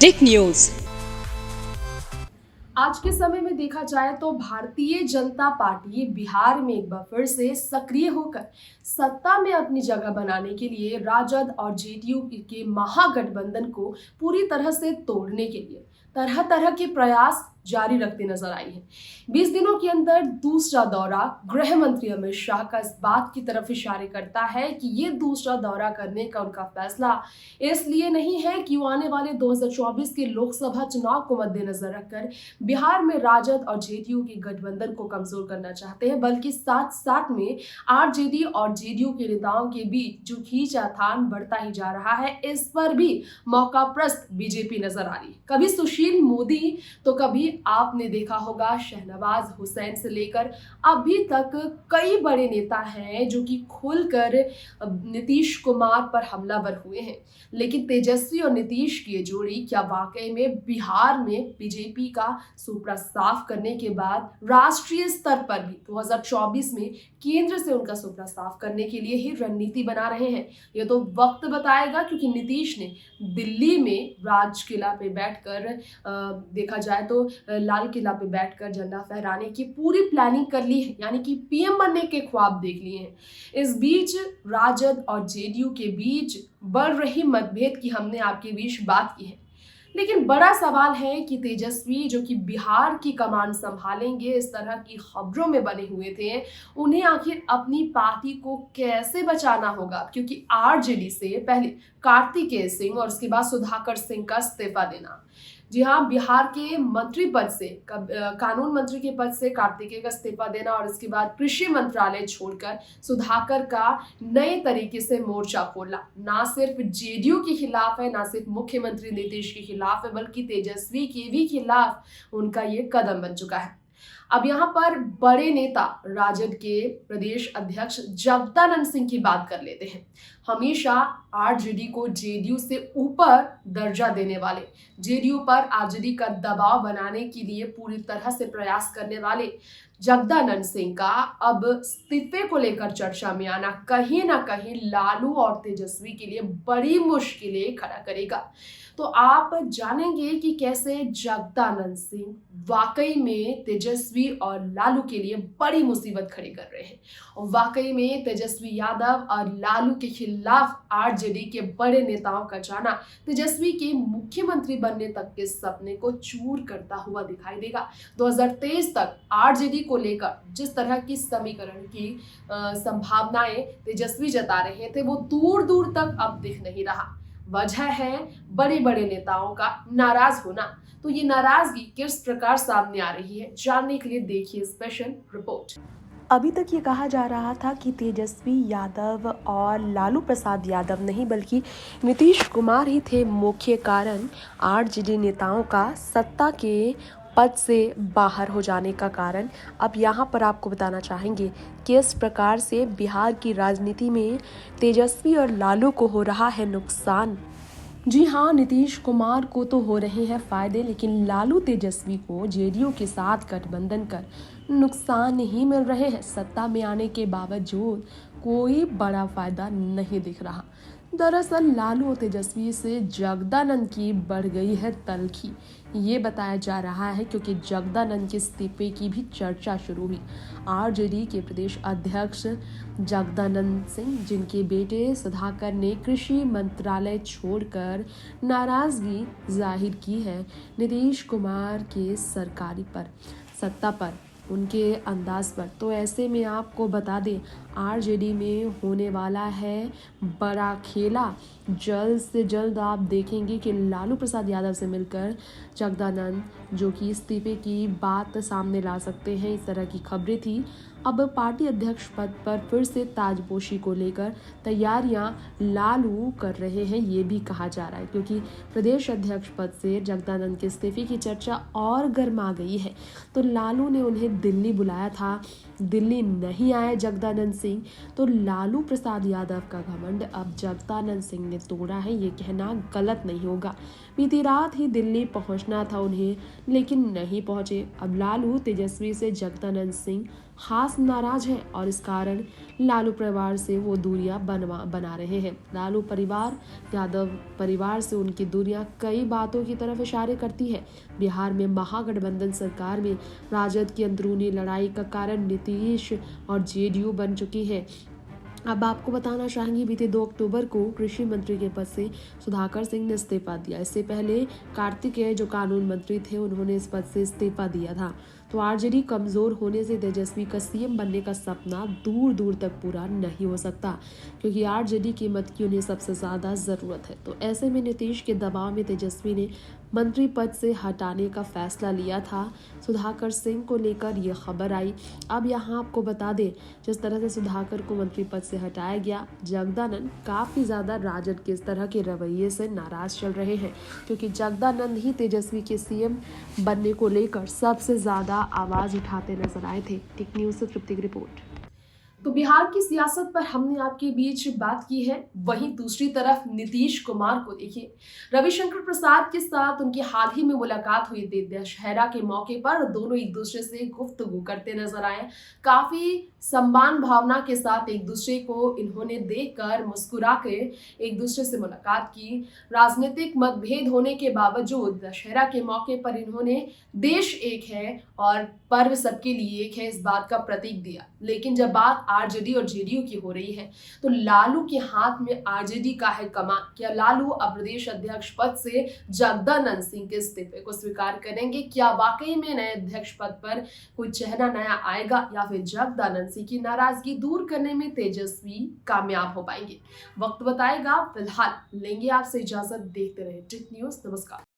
Dick news. आज के समय में देखा जाए तो भारतीय जनता पार्टी बिहार में एक बार फिर से सक्रिय होकर सत्ता में अपनी जगह बनाने के लिए राजद और जेडीयू के महागठबंधन को पूरी तरह से तोड़ने के लिए तरह तरह के प्रयास जारी रखते नजर आई है। 20 दिनों के अंदर दूसरा दौरा गृह मंत्री अमित शाह का इस बात की तरफ इशारे करता है कि ये दूसरा दौरा करने का उनका फैसला इसलिए नहीं है कि वो आने वाले 2024 के लोकसभा चुनाव को मद्देनजर रखकर बिहार में राजद और जेडीयू के गठबंधन को कमजोर करना चाहते हैं, बल्कि साथ साथ में आरजेडी और जेडीयू के नेताओं के बीच जो खींचातान बढ़ता ही जा रहा है, इस पर भी मौकाप्रस्त बीजेपी नजर आ रही है। कभी सुशील मोदी तो कभी आपने देखा होगा शहनवाज हुसैन से लेकर अभी तक कई बड़े नेता हैं जो कि खुलकर नीतीश कुमार पर हमलावर हुए हैं। लेकिन तेजस्वी और नीतीश की ये जोड़ी क्या वाकई में बिहार में बीजेपी का सुपड़ा साफ करने के बाद राष्ट्रीय स्तर पर भी 2024 में केंद्र से उनका सुपड़ा साफ करने के लिए ही रणनीति बना रहे हैं? ये तो वक्त बताएगा, क्योंकि नीतीश ने दिल्ली में राजकिला पे बैठकर देखा जाए तो लाल किला पे बैठकर झंडा फहराने की पूरी प्लानिंग कर ली है, यानी कि पीएम बनने के ख्वाब देख लिए हैं। इस बीच राजद और जेडीयू के बीच बढ़ रही मतभेद की हमने आपके बीच बात की है, लेकिन बड़ा सवाल है कि तेजस्वी जो कि बिहार की कमान संभालेंगे, इस तरह की खबरों में बने हुए थे, उन्हें आखिर अपनी पार्टी को कैसे बचाना होगा, क्योंकि आरजेडी से पहले कार्तिकेय सिंह और उसके बाद सुधाकर सिंह का इस्तीफा देना। जी हाँ, बिहार के मंत्री पद से कानून मंत्री के पद से कार्तिकेय का इस्तीफा देना और इसके बाद कृषि मंत्रालय छोड़कर सुधाकर का नए तरीके से मोर्चा खोलना ना सिर्फ जेडीयू के खिलाफ है, ना सिर्फ मुख्यमंत्री नीतीश के खिलाफ है, बल्कि तेजस्वी के भी खिलाफ उनका ये कदम बन चुका है। अब यहाँ पर बड़े नेता राजद के प्रदेश अध्यक्ष जगदानंद सिंह की बात कर लेते हैं। हमेशा आरजेडी को जेडीयू से ऊपर दर्जा देने वाले, जेडीयू पर आरजेडी का दबाव बनाने के लिए पूरी तरह से प्रयास करने वाले जगदानंद सिंह का अब इस्तीफे को लेकर चर्चा में आना कहीं ना कहीं लालू और तेजस्वी के लिए बड़ी मुश्किलें खड़ा करेगा। तो आप जानेंगे कि कैसे जगदानंद सिंह वाकई में तेजस्वी और लालू के लिए बड़ी मुसीबत खड़ी कर रहे हैं, और वाकई में तेजस्वी यादव और लालू के खिलाफ आरजेडी के बड़े नेताओं का जाना तेजस्वी के मुख्यमंत्री बनने तक के सपने को चूर करता हुआ दिखाई देगा। 2023 तक आरजेडी को लेकर जिस तरह की समीकरण की संभावनाएं तेजस्वी जता रहे थे, वो दूर दूर तक अब दिख नहीं रहा। वजह है बड़े बड़े नेताओं का नाराज होना। तो ये नाराजगी किस प्रकार सामने आ रही है, जानने के लिए देखिए स्पेशल रिपोर्ट। अभी तक ये कहा जा रहा था कि तेजस्वी यादव और लालू प्रसाद यादव नहीं बल्कि नीतीश कुमार ही थे मुख्य कारण आरजेडी नेताओं का सत्ता के पद से बाहर हो जाने का कारण। अब यहाँ पर आपको बताना चाहेंगे कि इस प्रकार से बिहार की राजनीति में तेजस्वी और लालू को हो रहा है नुकसान। जी हाँ, नीतीश कुमार को तो हो रहे हैं फायदे, लेकिन लालू तेजस्वी को जेडीयू के साथ गठबंधन कर नुकसान ही मिल रहे हैं। सत्ता में आने के बावजूद कोई बड़ा फायदा नहीं दिख रहा। दरअसल लालू और तेजस्वी से जगदानंद की बढ़ गई है तलखी, ये बताया जा रहा है, क्योंकि जगदानंद के इस्तीफे की भी चर्चा शुरू हुई। आरजेडी के प्रदेश अध्यक्ष जगदानंद सिंह, जिनके बेटे सुधाकर ने कृषि मंत्रालय छोड़कर नाराजगी जाहिर की है नीतीश कुमार के सरकारी पर, सत्ता पर, उनके अंदाज पर। तो ऐसे में आपको बता दें, आरजेडी में होने वाला है बड़ा खेला। जल्द से जल्द आप देखेंगे कि लालू प्रसाद यादव से मिलकर जगदानंद जो कि इस्तीफे की बात सामने ला सकते हैं, इस तरह की खबरें थी। अब पार्टी अध्यक्ष पद पर फिर से ताजपोशी को लेकर तैयारियां लालू कर रहे हैं, ये भी कहा जा रहा है, क्योंकि प्रदेश अध्यक्ष पद से जगदानंद के इस्तीफे की चर्चा और गर्मा गई है। तो लालू ने उन्हें दिल्ली बुलाया था, दिल्ली नहीं आए जगदानंद सिंह, तो लालू प्रसाद यादव का घमंड अब जगदानंद सिंह ने तोड़ा है, ये कहना गलत नहीं होगा। बीती रात ही दिल्ली पहुंचना था उन्हें, लेकिन नहीं पहुंचे। अब लालू तेजस्वी से जगदानंद सिंह खास नाराज हैं और इस कारण लालू परिवार से वो दूरियां बना रहे हैं। लालू परिवार यादव परिवार से उनकी दूरियां कई बातों की तरफ इशारे करती है। बिहार में महागठबंधन सरकार में राजद की अंदरूनी लड़ाई का कारण नीतीश और जेडीयू बन चुकी है। अब आपको बताना चाहेंगे, बीते 2 अक्टूबर को कृषि मंत्री के पद से सुधाकर सिंह ने इस्तीफा दिया। इससे पहले कार्तिकेय जो कानून मंत्री थे, उन्होंने इस पद से इस्तीफा दिया था। तो आरजेडी कमजोर होने से तेजस्वी का सीएम बनने का सपना दूर दूर तक पूरा नहीं हो सकता, क्योंकि आरजेडी की मत की उन्हें सबसे ज्यादा जरूरत है। तो ऐसे में नीतीश के दबाव में तेजस्वी ने मंत्री पद से हटाने का फैसला लिया था। सुधाकर सिंह को लेकर यह खबर आई। अब यहाँ आपको बता दें, जिस तरह से सुधाकर को मंत्री पद से हटाया गया, जगदानंद काफी ज्यादा राजद के इस तरह के रवैये से नाराज चल रहे हैं, क्योंकि जगदानंद ही तेजस्वी के सीएम बनने को लेकर सबसे ज्यादा आवाज उठाते नजर आए थे। टिक न्यूज से तृप्ति की रिपोर्ट। तो बिहार की सियासत पर हमने आपके बीच बात की है, वहीं दूसरी तरफ नीतीश कुमार को देखिए। रविशंकर प्रसाद के साथ उनकी हाल ही में मुलाकात हुई थी। दशहरा के मौके पर दोनों एक दूसरे से गुफ्तगू करते नजर आए। काफी सम्मान भावना के साथ एक दूसरे को इन्होंने देखकर मुस्कुरा के एक दूसरे से मुलाकात की। राजनीतिक मतभेद होने के बावजूद दशहरा के मौके पर इन्होंने देश एक है और पर्व सबके लिए एक है, इस बात का प्रतीक दिया। लेकिन जब बात आरजेडी और जेडीयू की हो रही है, तो लालू के हाथ में आरजेडी का है कमान। क्या लालू अब प्रदेश अध्यक्ष पद से जगदानंद सिंह के इस्तीफे को स्वीकार करेंगे? क्या वाकई में नए अध्यक्ष पद पर कोई चेहरा नया आएगा, या फिर जगदानंद सिंह की नाराजगी दूर करने में तेजस्वी कामयाब हो पाएंगे? वक्त बताएगा। फिलहाल लेंगे आपसे इजाजत। देखते रहे टिक न्यूज। नमस्कार।